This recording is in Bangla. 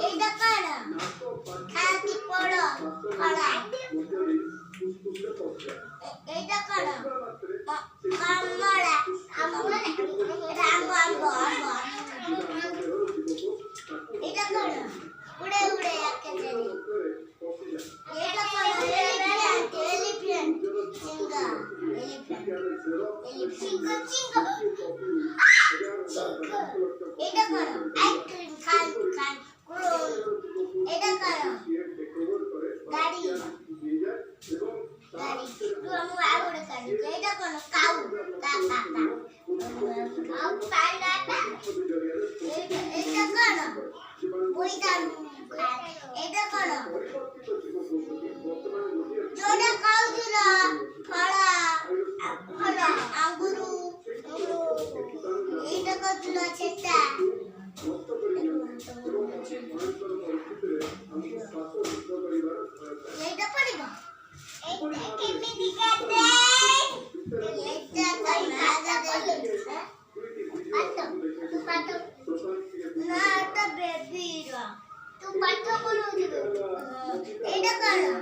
এইটা কারা খাতি পড়ো করা এইটা কারা কামড়া আমরা রামো আমবো এটা কারা উড়ে উড়ে আকে চলি এটা কারা এলিফ্যান্ট সিংহা এলিফ্যান্ট সিংহ এটা কারা আইসক্রিম খান খান এটা কারা গাড়ি গাড়ি তুই আমি আগুড়ে কাটি এটা কোন কাউ কাকা কাউ পাইলাটা এটা কারা বইটা এটা কারা জোড়া কাউ ছিল ফলা ফলা আঙ্গুরু এটা কতল সেটা এটা পড়িবা এটা কেমনে দিগাতে এটা কই ভাগা দেই পাতো পাতো না এটা বেবি রা তো পাতো বলো দিবে এটা কারা